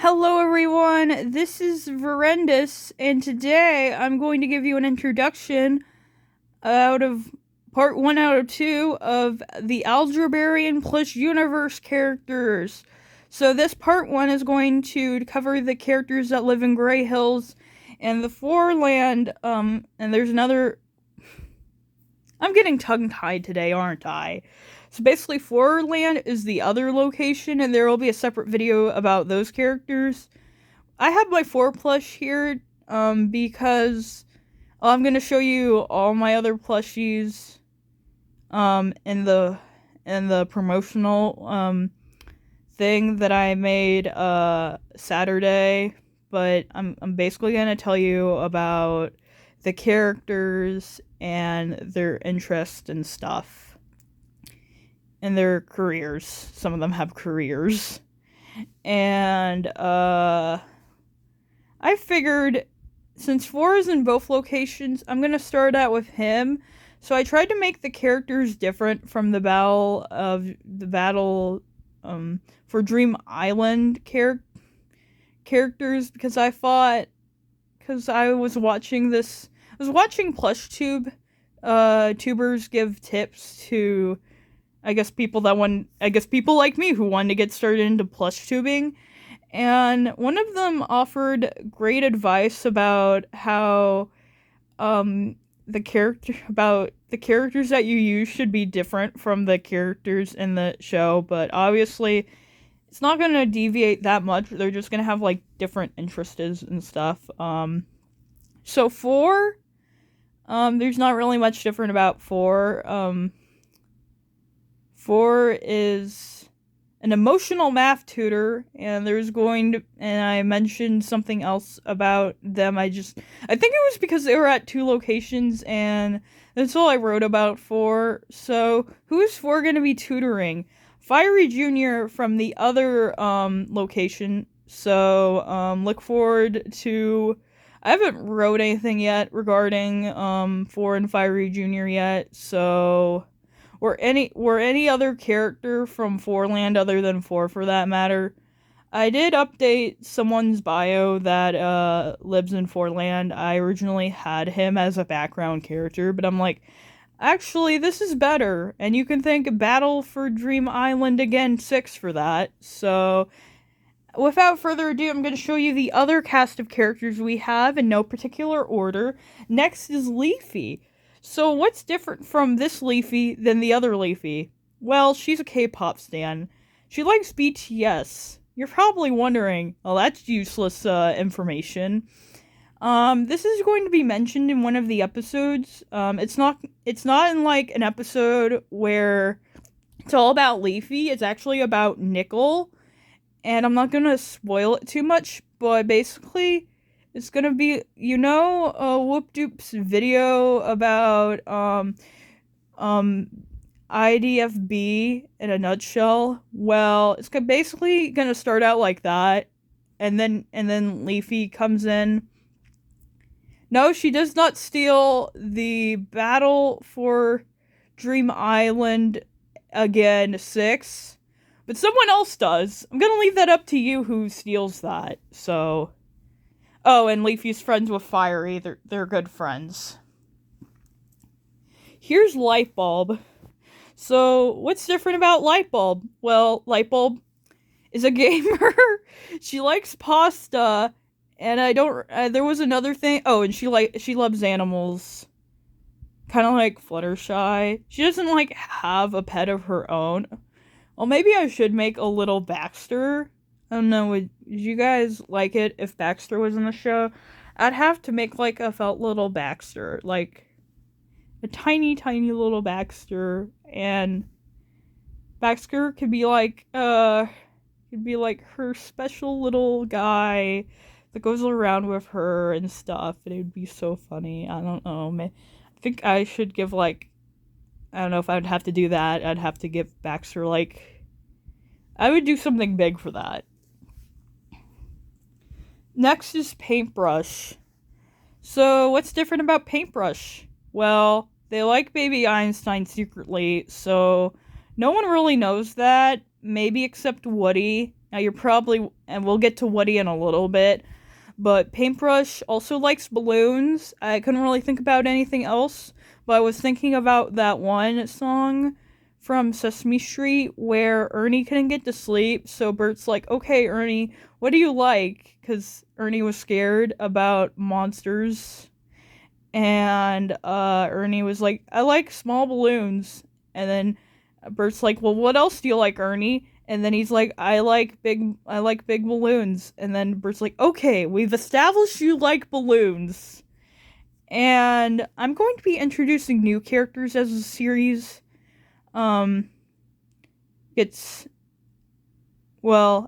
Hello everyone, this is Veridis, and today I'm going to give you an introduction out of part 1 out of 2 of the Algebralian Plush Universe characters. So this part 1 is going to cover the characters that live in Grey Hills and the Foreland, and there's another... I'm getting tongue-tied today, aren't I? So basically, Foreland is the other location, and there will be a separate video about those characters. I have my 4 plush here, because I'm gonna show you all my other plushies, in the promotional, thing that I made, Saturday. But I'm basically gonna tell you about the characters and their interests and stuff. And their careers. Some of them have careers. And, I figured, since 4 is in both locations, I'm gonna start out with him. So I tried to make the characters different from the battle, for Dream Island characters, because I was watching Plush tubers give tips to, I guess people like me who wanted to get started into plush tubing. And one of them offered great advice about how the characters that you use should be different from the characters in the show, but obviously it's not going to deviate that much. They're just going to have like different interests and stuff. So 4, there's not really much different about 4. 4 is an emotional math tutor, and and I mentioned something else about them. I think it was because they were at 2 locations, and that's all I wrote about 4. So, who is 4 going to be tutoring? Fiery Jr. from the other, location. So, look forward to... I haven't wrote anything yet regarding, 4 and Fiery Jr. yet, so... Or any other character from Foreland other than 4 for that matter. I did update someone's bio that lives in Foreland. I originally had him as a background character, but I'm like, actually, this is better. And you can thank Battle for Dream Island again 6 for that. So, without further ado, I'm going to show you the other cast of characters we have in no particular order. Next is Leafy. So what's different from this Leafy than the other Leafy? Well, she's a K-pop stan. She likes BTS. You're probably wondering, oh, that's useless information. This is going to be mentioned in one of the episodes. It's not in like an episode where it's all about Leafy. It's actually about Nickel. And I'm not gonna spoil it too much, but basically it's gonna be, Whoop Doop's video about, IDFB in a nutshell. Well, it's basically gonna start out like that, and then Leafy comes in. No, she does not steal the Battle for Dream Island again 6, but someone else does. I'm gonna leave that up to you who steals that, so... Oh, and Leafy's friends with Fiery. They're good friends. Here's Lightbulb. So, what's different about Lightbulb? Well, Lightbulb is a gamer. She likes pasta, and there was another thing. Oh, and she loves animals. Kind of like Fluttershy. She doesn't have a pet of her own. Well, maybe I should make a little Baxter. I don't know, would you guys like it if Baxter was in the show? I'd have to make, a felt little Baxter. A tiny, tiny little Baxter. And Baxter could be her special little guy that goes around with her and stuff. And it would be so funny. I don't know. I think I should give, I don't know if I'd have to do that. I'd have to give Baxter, I would do something big for that. Next is Paintbrush. So, what's different about Paintbrush? Well, they like Baby Einstein secretly, so no one really knows that, maybe except Woody. Now you're probably, and we'll get to Woody in a little bit, but Paintbrush also likes balloons. I couldn't really think about anything else, but I was thinking about that one song from Sesame Street where Ernie couldn't get to sleep, so Bert's like, okay, Ernie, what do you like? Because Ernie was scared about monsters, and Ernie was like, I like small balloons, and then Bert's like, well, what else do you like, Ernie? And then he's like, I like big balloons. And then Bert's like, okay, we've established you like balloons. And I'm going to be introducing new characters as a series. Well,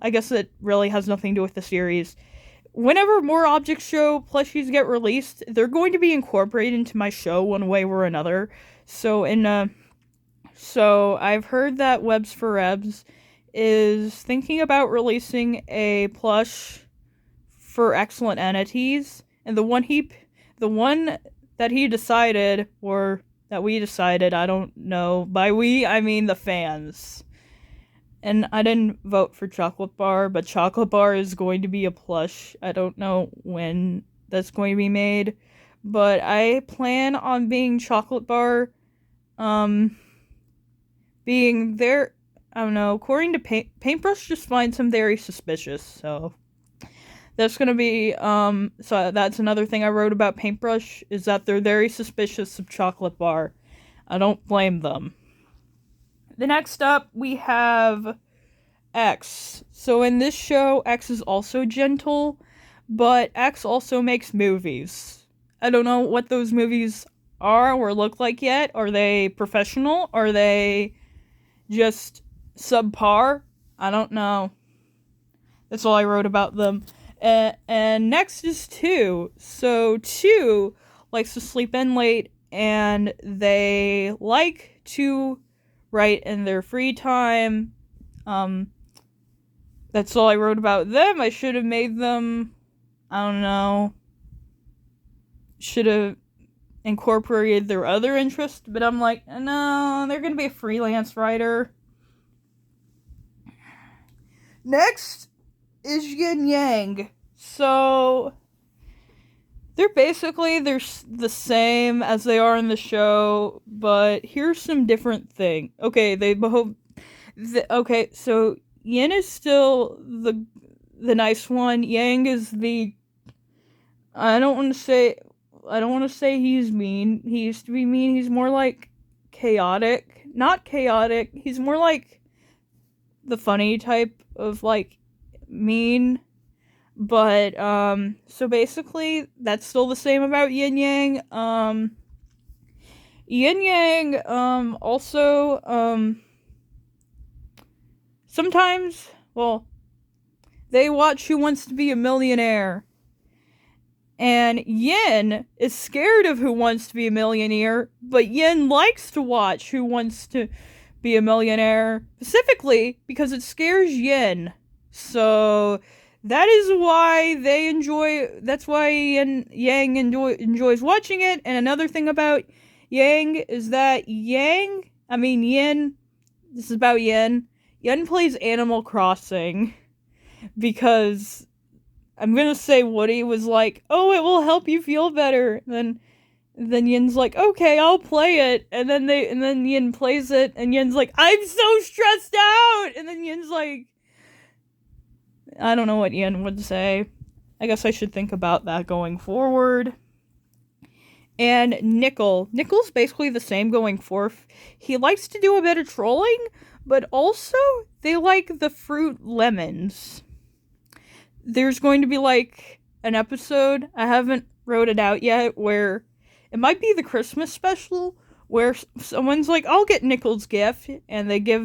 I guess it really has nothing to do with the series. Whenever more Object Show plushies get released, they're going to be incorporated into my show one way or another. So I've heard that Webs for Rebs is thinking about releasing a plush for Excellent Entities, and the one that he decided, or that we decided, I don't know, by we I mean the fans. And I didn't vote for Chocolate Bar, but Chocolate Bar is going to be a plush. I don't know when that's going to be made, but I plan on being Chocolate Bar, being there. I don't know, according to Paintbrush just finds him very suspicious, so that's gonna be, so that's another thing I wrote about Paintbrush, is that they're very suspicious of Chocolate Bar. I don't blame them. The next up, we have X. So in this show, X is also gentle, but X also makes movies. I don't know what those movies are or look like yet. Are they professional? Are they just subpar? I don't know. That's all I wrote about them. And next is 2. So 2 likes to sleep in late, and they like to write in their free time. That's all I wrote about them. I should have made them, I don't know, should have incorporated their other interests, but I'm like, no, they're gonna be a freelance writer. Next is Yin Yang. So they're the same as they are in the show, but here's some different thing. Okay, so Yin is still the nice one. Yang is the, I don't want to say he's mean. He used to be mean. He's more like chaotic. Not chaotic. He's more like the funny type of, like, mean. But, so basically, that's still the same about Yin Yang. Yin Yang, also, sometimes, well, they watch Who Wants to Be a Millionaire. And Yin is scared of Who Wants to Be a Millionaire, but Yin likes to watch Who Wants to Be a Millionaire, specifically because it scares Yin. So that is why that's why Yang enjoys watching it. And another thing about Yang is that Yin, this is about Yin. Yin plays Animal Crossing because, I'm gonna say, Woody was like, oh, it will help you feel better. Then Yin's like, okay, I'll play it. And then Yin plays it, and Yin's like, I'm so stressed out. And then Yin's like, I don't know what Yin would say. I guess I should think about that going forward. And Nickel's basically the same going forth. He likes to do a bit of trolling, but also they like the fruit lemons. There's going to be, like, an episode, I haven't wrote it out yet, where it might be the Christmas special, where someone's like, I'll get Nickel's gift, and they give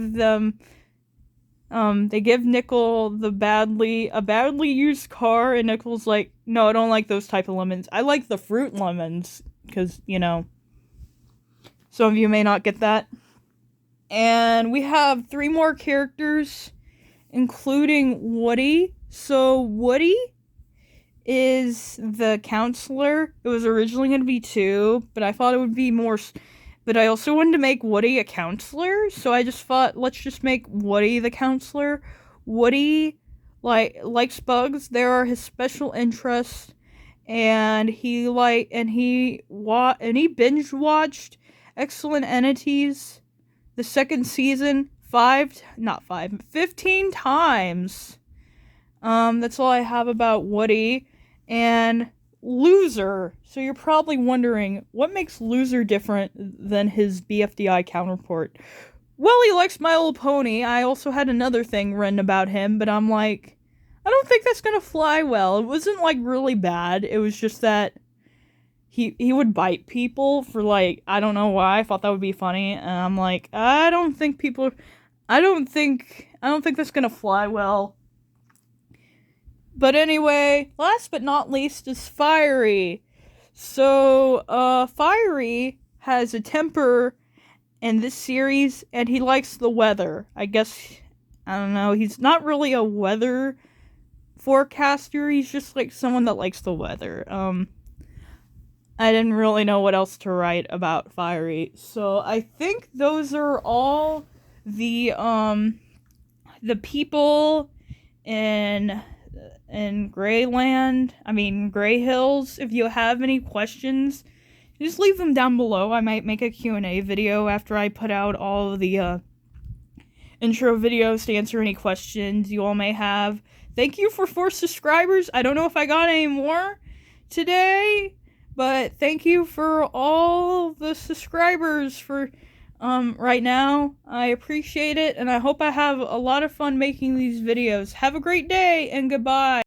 Nickel a badly used car, and Nickel's like, no, I don't like those type of lemons. I like the fruit lemons, because, some of you may not get that. And we have 3 more characters, including Woody. So Woody is the counselor. It was originally going to be 2, but I thought it would be more, but I also wanted to make Woody a counselor, so I just thought, let's just make Woody the counselor. Woody likes bugs. They are his special interest, and he binge watched Excellent Entities, the second season, 15 times. That's all I have about Woody. And Loser. So you're probably wondering, what makes Loser different than his BFDI counterpart? Well, he likes My Little Pony. I also had another thing written about him, but I'm like, I don't think that's gonna fly well. It wasn't, like, really bad. It was just that he would bite people for, like, I don't know why. I thought that would be funny, and I'm like, I don't think that's gonna fly well. But anyway, last but not least is Fiery. So, Fiery has a temper in this series, and he likes the weather. I guess, I don't know, he's not really a weather forecaster, he's just, like, someone that likes the weather. I didn't really know what else to write about Fiery, so I think those are all the people in Grey Hills. If you have any questions, just leave them down below. I might make a Q&A video after I put out all of the intro videos to answer any questions you all may have. Thank you for 4 subscribers. I don't know if I got any more today, but thank you for all the subscribers for right now. I appreciate it, and I hope I have a lot of fun making these videos. Have a great day, and goodbye.